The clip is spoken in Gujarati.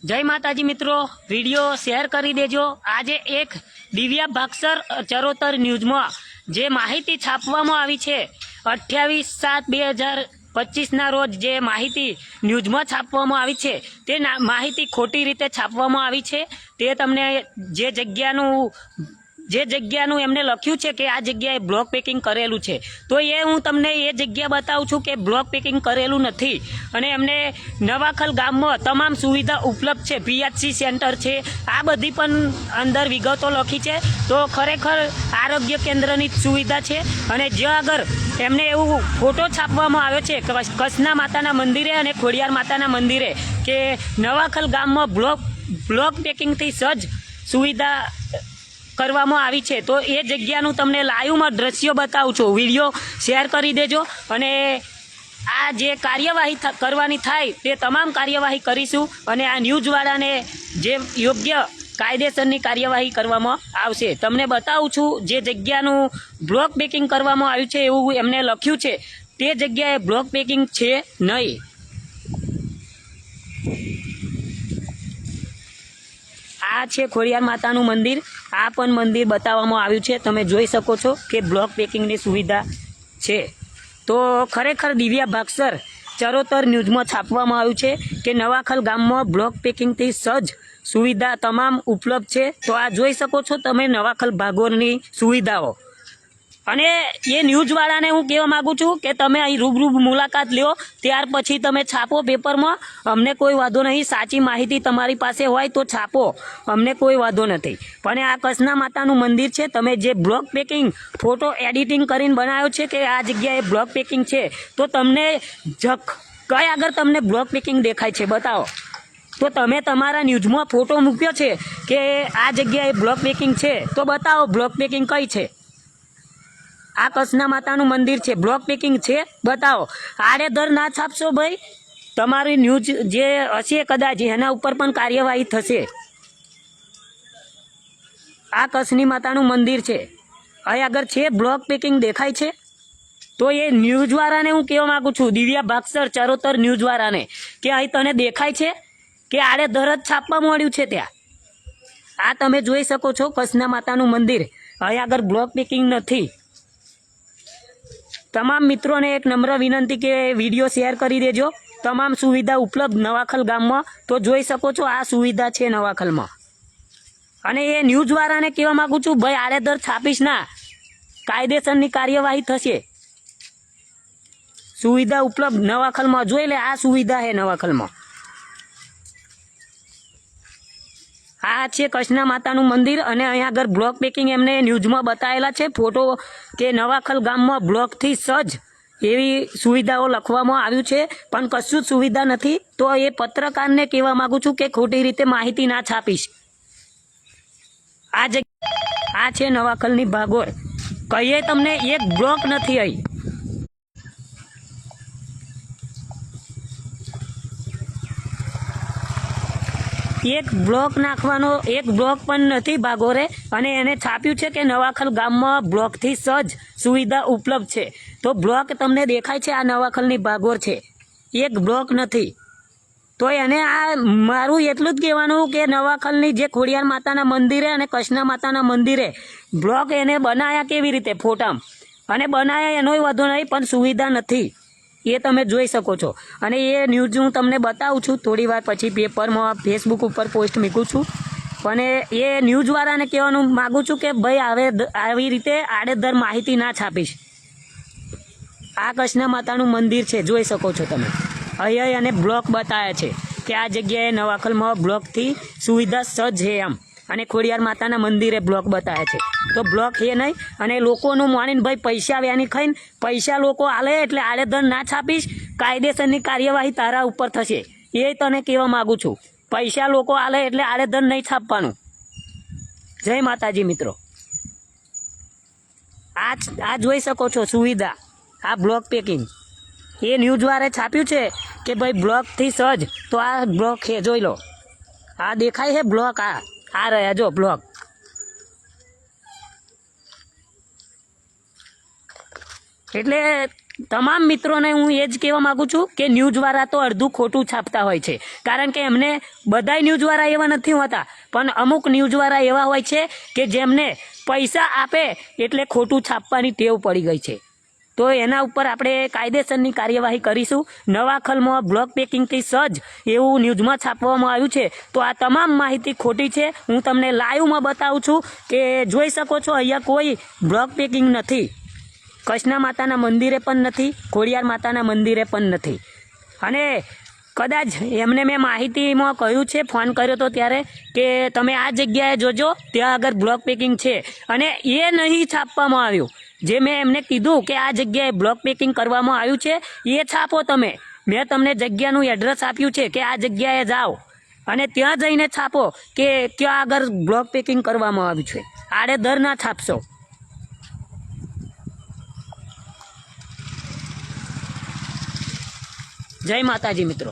जय माताजी मित्रों, वीडियो शेर करी देजो। आज एक दिव्या भागसर चरोतर न्यूज में जे माहिती छापवामां आवी छे 28/7/2025 ना रोज जे माहिती न्यूज में छापवामां आवी छे ते माहिती खोटी रीते छापवामां आवी छे। ते तमने जे जग्यानु एमने लख्યું છે કે આ જગ્યાએ બ્લોક પેકિંગ કરેલું છે, તો એ હું તમને એ જગ્યા બતાવું છું કે બ્લોક પેકિંગ કરેલું નથી અને એમને નવાખલ ગામમાં તમામ સુવિધા ઉપલબ્ધ છે। પીએચસી સેન્ટર છે, આ બધી પણ અંદર વિગતો લખી છે। તો ખરેખર આરોગ્ય કેન્દ્રની સુવિધા છે અને જ્યાં આગળ એમને એવું ફોટો છાપવામાં આવ્યો છે કચ્છના માતાના મંદિરે અને ખોડિયાર માતાના મંદિરે કે નવાખલ ગામમાં બ્લોક પેકિંગથી સજ્જ સુવિધા કરવામાં આવી છે। તો એ જગ્યાનું તમને લાઈવમાં દ્રશ્યો બતાવું છું। વિડીયો શેર કરી દેજો અને આ જે કાર્યવાહી કરવાની થાય તે તમામ કાર્યવાહી કરીશું અને આ ન્યૂઝવાળાને જે યોગ્ય કાયદેસરની કાર્યવાહી કરવામાં આવશે। તમને બતાવું છું જે જગ્યાનું બ્લોક પેકિંગ કરવામાં આવ્યું છે એવું એમને લખ્યું છે તે જગ્યાએ બ્લોક પેકિંગ છે નહીં। આ છે ખોડિયાર માતાનું મંદિર, આ પણ મંદિર બતાવવામાં આવ્યું છે। તમે જોઈ શકો છો કે બ્લોક પેકિંગની સુવિધા છે। તો ખરેખર દિવ્યા ભાગસર ચરોતર ન્યૂઝમાં છાપવામાં આવ્યું છે કે નવાખલ ગામમાં બ્લોક પેકિંગથી સજ્જ સુવિધા તમામ ઉપલબ્ધ છે। તો આ જોઈ શકો છો તમે નવાખલ ભાગોળની સુવિધાઓ। અને એ ન્યૂઝવાળાને હું કહેવા માગું છું કે તમે અહીં રૂબરૂ મુલાકાત લ્યો, ત્યાર પછી તમે છાપો પેપરમાં, અમને કોઈ વાંધો નહીં। સાચી માહિતી તમારી પાસે હોય તો છાપો, અમને કોઈ વાંધો નથી। પણ આ કચ્છના માતાનું મંદિર છે, તમે જે બ્લોક પેકિંગ ફોટો એડિટિંગ કરીને બનાવ્યો છે કે આ જગ્યાએ બ્લોક પેકિંગ છે, તો તમને કઈ આગળ તમને બ્લોક પેકિંગ દેખાય છે બતાવો। તો તમે તમારા ન્યૂઝમાં ફોટો મૂક્યો છે કે આ જગ્યાએ બ્લોક પેકિંગ છે, તો બતાવો બ્લોક પેકિંગ કઈ છે। આ કચ્છના માતાનું મંદિર છે, બ્લોક પેકિંગ છે બતાવો। આડેધર ના છાપશો ભાઈ, તમારી ન્યૂઝ જે હશે કદાચ એના ઉપર પણ કાર્યવાહી થશે। આ કચ્છની માતાનું મંદિર છે, અહીં આગળ છે બ્લોક પેકિંગ દેખાય છે। તો એ ન્યૂઝવાળાને હું કહેવા માગું છું, દિવ્યા ભાગસર ચરોતર ન્યૂઝવાળાને, કે અહીં તને દેખાય છે કે આડેધર જ છાપવા મળ્યું છે ત્યાં। આ તમે જોઈ શકો છો કચ્છના માતાનું મંદિર, અહીં આગળ બ્લોક પેકિંગ નથી। તમામ મિત્રોને એક નમ્ર વિનંતી કે વિડીયો શેર કરી દેજો। તમામ સુવિધા ઉપલબ્ધ નવાખલ ગામમાં, તો જોઈ શકો છો આ સુવિધા છે નવાખલમાં। અને એ ન્યૂઝવાળાને કહેવા માગું છું ભાઈ આડેધર છાપીશ ના, કાયદેસરની કાર્યવાહી થશે। સુવિધા ઉપલબ્ધ નવાખલમાં, જોઈ લે આ સુવિધા છે નવાખલમાં। આ છે કચ્છના માતાનું મંદિર અને અહીંયા આગળ બ્લોક પેકિંગ એમને ન્યૂઝમાં બતાવેલા છે ફોટો કે નવાખલ ગામમાં બ્લોકથી સજ્જ એવી સુવિધાઓ લખવામાં આવ્યું છે, પણ કશું જ સુવિધા નથી। તો એ પત્રકારને કહેવા માગું છું કે ખોટી રીતે માહિતી ના છાપીશ। આ જગ્યા આ છે નવાખલની ભાગોળ, કહીએ તમને એક બ્લોક નથી અહીં। એક બ્લોક નાખવાનો એક બ્લોક પણ નથી ભાગોરે, અને એને છાપ્યું છે કે નવાખલ ગામમાં બ્લોકથી સજ્જ સુવિધા ઉપલબ્ધ છે। તો બ્લોક તમને દેખાય છે, આ નવાખલની ભાગોર છે, એક બ્લોક નથી। તો એને આ મારું એટલું જ કહેવાનું કે નવાખલની જે ખોડિયાર માતાના મંદિરે અને કચ્છના માતાના મંદિરે બ્લોક એને બનાવ્યા કેવી રીતે ફોટામાં, અને બનાવ્યા એનોય વાંધો નહીં, પણ સુવિધા નથી, એ તમે જોઈ શકો છો। અને એ ન્યૂઝ હું તમને બતાવું છું થોડી વાર પછી, પેપરમાં ફેસબુક ઉપર પોસ્ટ મૂકું છું। પણ એ ન્યૂઝવાળાને કહેવાનું માગું છું કે ભાઈ હવે આવી રીતે આડેધર માહિતી ના છાપીશ। આ કચ્છના માતાનું મંદિર છે, જોઈ શકો છો તમે, અહીં અને બ્લોક બતાવ્યા છે કે આ જગ્યાએ નવાખલમાં બ્લોકથી સુવિધા સજ્જ છે એમ, અને ખોડિયાર માતાના મંદિરે બ્લોક બતાવ્યા છે, તો બ્લોક છે નહીં। અને લોકોનું માનીને ભાઈ પૈસા વ્યાની ખાઈને પૈસા લોકો આલે એટલે આડેધર ના છાપીશ, કાયદેસરની કાર્યવાહી તારા ઉપર થશે, એ તને કહેવા માગું છું। પૈસા લોકો આલે એટલે આડેધર નહીં છાપવાનું। જય માતાજી મિત્રો। આ જોઈ શકો છો સુવિધા, આ બ્લોક પેકિંગ એ ન્યૂઝવાળાએ છાપ્યું છે કે ભાઈ બ્લોકથી સજ્જ, તો આ બ્લોક છે, જોઈ લો, આ દેખાય છે બ્લોક, આ રહ્યા જો બ્લોક। એટલે તમામ મિત્રોને હું એ જ કહેવા માગું છું કે ન્યૂઝવાળા તો અડધું ખોટું છાપતા હોય છે, કારણ કે એમને બધાય ન્યૂઝવાળા એવા નથી હોતા, પણ અમુક ન્યૂઝવાળા એવા હોય છે કે જેમને પૈસા આપે એટલે ખોટું છાપવાની ટેવ પડી ગઈ છે. તો એના ઉપર આપણે કાયદેસરની કાર્યવાહી કરીશું. નવાખલમાં બ્લોક પેકિંગથી સજ્જ એવું ન્યૂઝમાં છાપવામાં આવ્યું છે. તો આ તમામ માહિતી ખોટી છે. હું તમને લાઈવમાં બતાવું છું કે જોઈ શકો છો અહીંયા કોઈ બ્લોક પેકિંગ નથી. કૃષ્ણ માતાના મંદિરે પણ નથી, ખોડિયાર માતાના મંદિરે પણ નથી. અને કદાચ એમને મેં માહિતીમાં કહ્યું છે, ફોન કર્યો તો ત્યારે કે તમે આ જગ્યાએ જોજો, ત્યાં આગળ બ્લોક પેકિંગ છે, અને એ નહીં છાપવામાં આવ્યું. જે મેં એમને કીધું કે આ જગ્યાએ બ્લોક પેકિંગ કરવામાં આવ્યું છે એ છાપો તમે. મેં તમને જગ્યાનું એડ્રેસ આપ્યું છે કે આ જગ્યાએ જાઓ અને ત્યાં જઈને છાપો કે ક્યાં આગળ બ્લોક પેકિંગ કરવામાં આવ્યું છે. આડેધડ ના છાપશો. જય માતાજી મિત્રો.